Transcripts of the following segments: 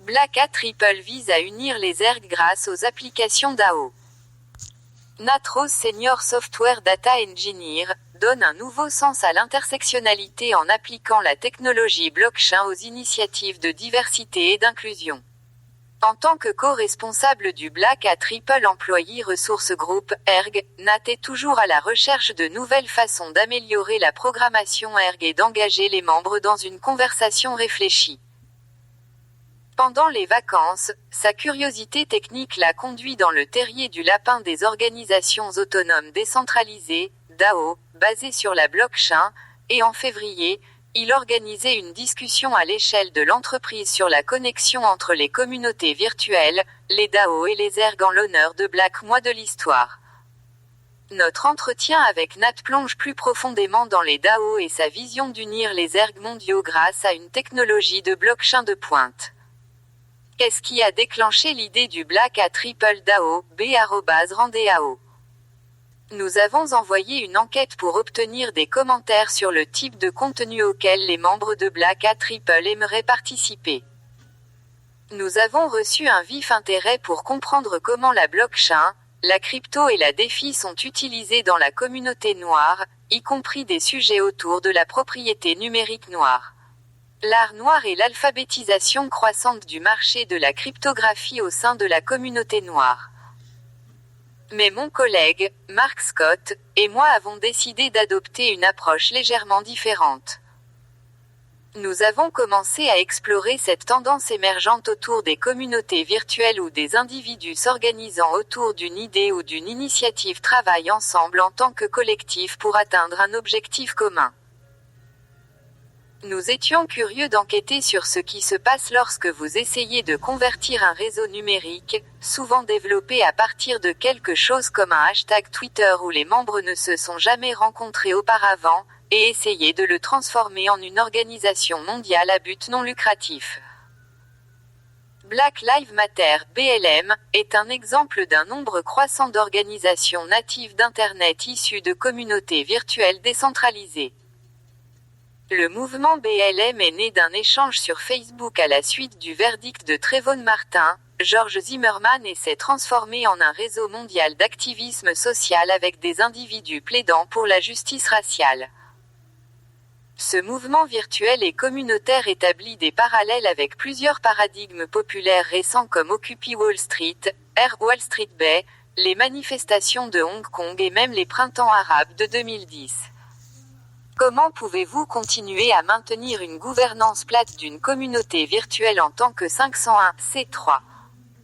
Black Hat Ripple vise à unir les ergs grâce aux applications DAO. Nat Rose Senior Software Data Engineer, donne un nouveau sens à l'intersectionnalité en appliquant la technologie blockchain aux initiatives de diversité et d'inclusion. En tant que co-responsable du Black Hat Ripple Employee Resource Group, ERG, Nat est toujours à la recherche de nouvelles façons d'améliorer la programmation ERG et d'engager les membres dans une conversation réfléchie. Pendant les vacances, sa curiosité technique l'a conduit dans le terrier du lapin des organisations autonomes décentralisées, DAO, basées sur la blockchain, et en février, il organisait une discussion à l'échelle de l'entreprise sur la connexion entre les communautés virtuelles, les DAO et les ergs en l'honneur de Black Mois de l'Histoire. Notre entretien avec Nat plonge plus profondément dans les DAO et sa vision d'unir les ergs mondiaux grâce à une technologie de blockchain de pointe. Qu'est-ce qui a déclenché l'idée du Black Hat Ripple DAO, b@randedao? Nous avons envoyé une enquête pour obtenir des commentaires sur le type de contenu auquel les membres de Black Hat Ripple aimeraient participer. Nous avons reçu un vif intérêt pour comprendre comment la blockchain, la crypto et la DeFi sont utilisées dans la communauté noire, y compris des sujets autour de la propriété numérique noire. L'art noir et l'alphabétisation croissante du marché de la cryptographie au sein de la communauté noire. Mais mon collègue, Mark Scott, et moi avons décidé d'adopter une approche légèrement différente. Nous avons commencé à explorer cette tendance émergente autour des communautés virtuelles où des individus s'organisant autour d'une idée ou d'une initiative travaillent ensemble en tant que collectif pour atteindre un objectif commun. Nous étions curieux d'enquêter sur ce qui se passe lorsque vous essayez de convertir un réseau numérique, souvent développé à partir de quelque chose comme un hashtag Twitter où les membres ne se sont jamais rencontrés auparavant, et essayer de le transformer en une organisation mondiale à but non lucratif. Black Lives Matter, BLM, est un exemple d'un nombre croissant d'organisations natives d'Internet issues de communautés virtuelles décentralisées. Le mouvement BLM est né d'un échange sur Facebook à la suite du verdict de Trayvon Martin, George Zimmerman et s'est transformé en un réseau mondial d'activisme social avec des individus plaidant pour la justice raciale. Ce mouvement virtuel et communautaire établit des parallèles avec plusieurs paradigmes populaires récents comme Occupy Wall Street, Air Wall Street Bay, les manifestations de Hong Kong et même les printemps arabes de 2010. Comment pouvez-vous continuer à maintenir une gouvernance plate d'une communauté virtuelle en tant que 501c3?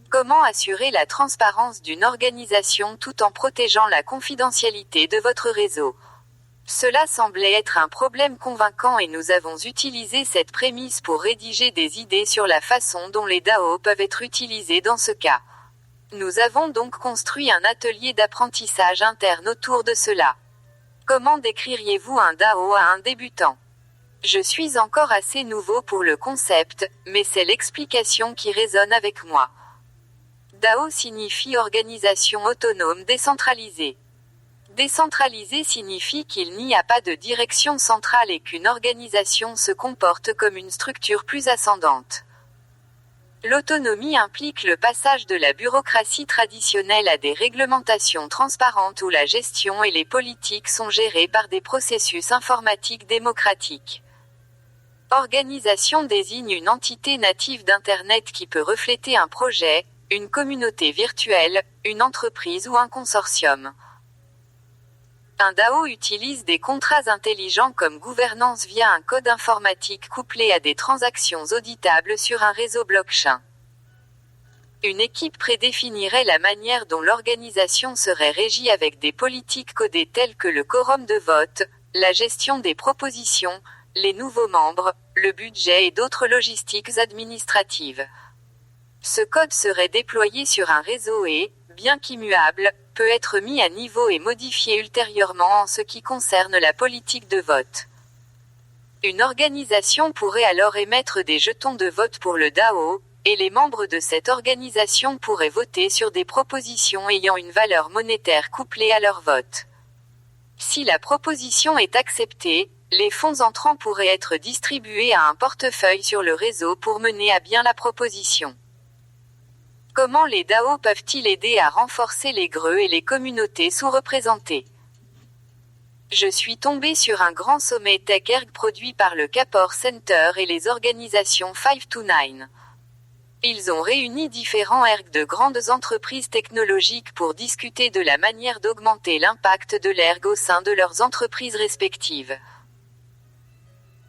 Comment assurer la transparence d'une organisation tout en protégeant la confidentialité de votre réseau? Cela semblait être un problème convaincant et nous avons utilisé cette prémisse pour rédiger des idées sur la façon dont les DAO peuvent être utilisés dans ce cas. Nous avons donc construit un atelier d'apprentissage interne autour de cela. Comment décririez-vous un DAO à un débutant? Je suis encore assez nouveau pour le concept, mais c'est l'explication qui résonne avec moi. DAO signifie organisation autonome décentralisée. Décentralisé signifie qu'il n'y a pas de direction centrale et qu'une organisation se comporte comme une structure plus ascendante. L'autonomie implique le passage de la bureaucratie traditionnelle à des réglementations transparentes où la gestion et les politiques sont gérées par des processus informatiques démocratiques. Organisation désigne une entité native d'Internet qui peut refléter un projet, une communauté virtuelle, une entreprise ou un consortium. Un DAO utilise des contrats intelligents comme gouvernance via un code informatique couplé à des transactions auditables sur un réseau blockchain. Une équipe prédéfinirait la manière dont l'organisation serait régie avec des politiques codées telles que le quorum de vote, la gestion des propositions, les nouveaux membres, le budget et d'autres logistiques administratives. Ce code serait déployé sur un réseau et, bien qu'immuable, peut être mis à niveau et modifié ultérieurement en ce qui concerne la politique de vote. Une organisation pourrait alors émettre des jetons de vote pour le DAO, et les membres de cette organisation pourraient voter sur des propositions ayant une valeur monétaire couplée à leur vote. Si la proposition est acceptée, les fonds entrants pourraient être distribués à un portefeuille sur le réseau pour mener à bien la proposition. Comment les DAO peuvent-ils aider à renforcer les GRE et les communautés sous-représentées? Je suis tombé sur un grand sommet Tech Erg produit par le Kapor Center et les organisations 529. Ils ont réuni différents ergs de grandes entreprises technologiques pour discuter de la manière d'augmenter l'impact de l'erg au sein de leurs entreprises respectives.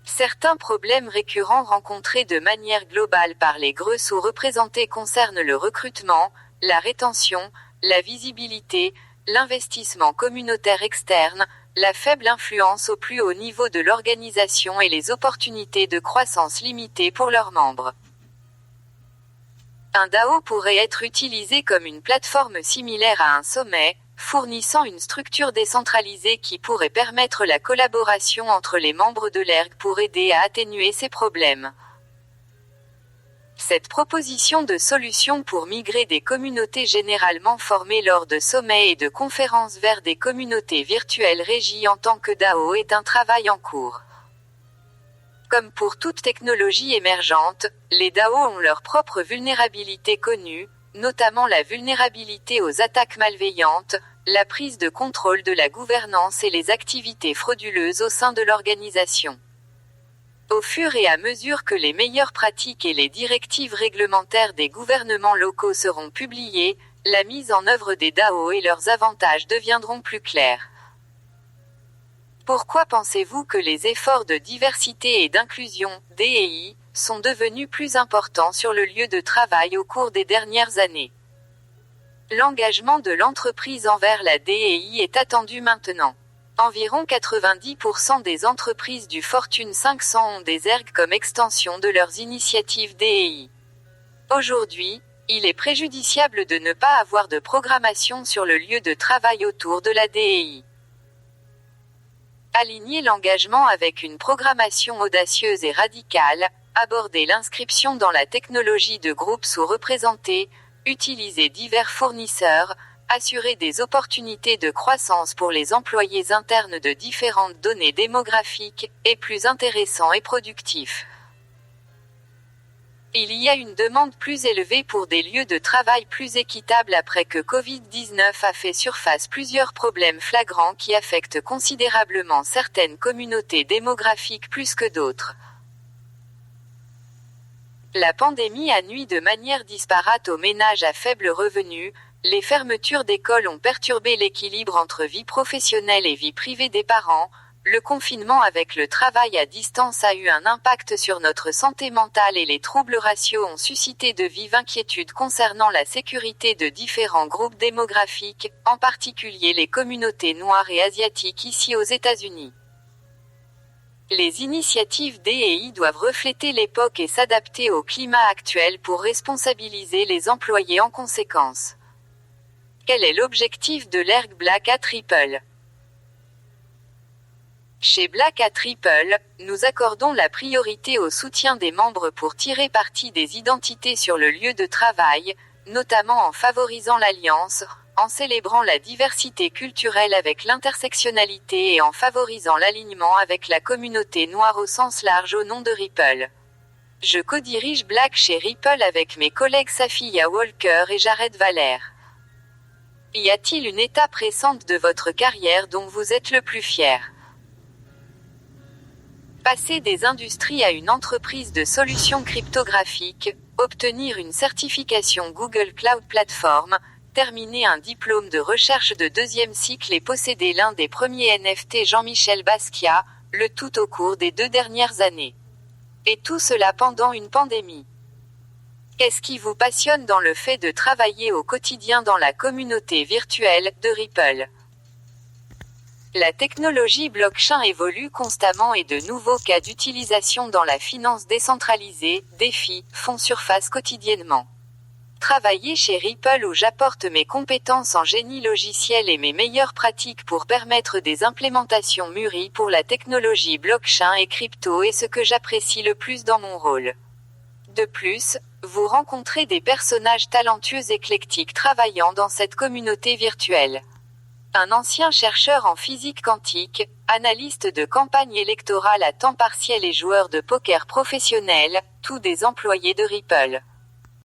Certains problèmes récurrents rencontrés de manière globale par les GRE sous-représentés concernent le recrutement, la rétention, la visibilité, l'investissement communautaire externe, la faible influence au plus haut niveau de l'organisation et les opportunités de croissance limitées pour leurs membres. Un DAO pourrait être utilisé comme une plateforme similaire à un sommet, fournissant une structure décentralisée qui pourrait permettre la collaboration entre les membres de l'ERG pour aider à atténuer ces problèmes. Cette proposition de solution pour migrer des communautés généralement formées lors de sommets et de conférences vers des communautés virtuelles régies en tant que DAO est un travail en cours. Comme pour toute technologie émergente, les DAO ont leurs propres vulnérabilités connues, notamment la vulnérabilité aux attaques malveillantes, la prise de contrôle de la gouvernance et les activités frauduleuses au sein de l'organisation. Au fur et à mesure que les meilleures pratiques et les directives réglementaires des gouvernements locaux seront publiées, la mise en œuvre des DAO et leurs avantages deviendront plus clairs. Pourquoi pensez-vous que les efforts de diversité et d'inclusion, DEI, sont devenus plus importants sur le lieu de travail au cours des dernières années? L'engagement de l'entreprise envers la DEI est attendu maintenant. Environ 90% des entreprises du Fortune 500 ont des ergs comme extension de leurs initiatives DEI. Aujourd'hui, il est préjudiciable de ne pas avoir de programmation sur le lieu de travail autour de la DEI. Aligner l'engagement avec une programmation audacieuse et radicale, aborder l'inscription dans la technologie de groupes sous-représentés, utiliser divers fournisseurs, assurer des opportunités de croissance pour les employés internes de différentes données démographiques, est plus intéressant et productif. Il y a une demande plus élevée pour des lieux de travail plus équitables après que Covid-19 a fait surface plusieurs problèmes flagrants qui affectent considérablement certaines communautés démographiques plus que d'autres. La pandémie a nui de manière disparate aux ménages à faible revenu, les fermetures d'écoles ont perturbé l'équilibre entre vie professionnelle et vie privée des parents, le confinement avec le travail à distance a eu un impact sur notre santé mentale et les troubles raciaux ont suscité de vives inquiétudes concernant la sécurité de différents groupes démographiques, en particulier les communautés noires et asiatiques ici aux États-Unis. Les initiatives DEI doivent refléter l'époque et s'adapter au climat actuel pour responsabiliser les employés en conséquence. Quel est l'objectif de l'ERG Black at Ripple? Chez Black at Ripple, nous accordons la priorité au soutien des membres pour tirer parti des identités sur le lieu de travail, notamment en favorisant l'alliance, en célébrant la diversité culturelle avec l'intersectionnalité et en favorisant l'alignement avec la communauté noire au sens large au nom de Ripple. Je co-dirige Black chez Ripple avec mes collègues Safiya Walker et Jared Valère. Y a-t-il une étape récente de votre carrière dont vous êtes le plus fier? Passer des industries à une entreprise de solutions cryptographiques, obtenir une certification Google Cloud Platform, terminer un diplôme de recherche de deuxième cycle et posséder l'un des premiers NFT Jean-Michel Basquiat, le tout au cours des 2 dernières années. Et tout cela pendant une pandémie. Qu'est-ce qui vous passionne dans le fait de travailler au quotidien dans la communauté virtuelle de Ripple? La technologie blockchain évolue constamment et de nouveaux cas d'utilisation dans la finance décentralisée, DeFi, font surface quotidiennement. Travailler chez Ripple où j'apporte mes compétences en génie logiciel et mes meilleures pratiques pour permettre des implémentations mûries pour la technologie blockchain et crypto est ce que j'apprécie le plus dans mon rôle. De plus, vous rencontrez des personnages talentueux éclectiques travaillant dans cette communauté virtuelle. Un ancien chercheur en physique quantique, analyste de campagne électorale à temps partiel et joueur de poker professionnel, tous des employés de Ripple.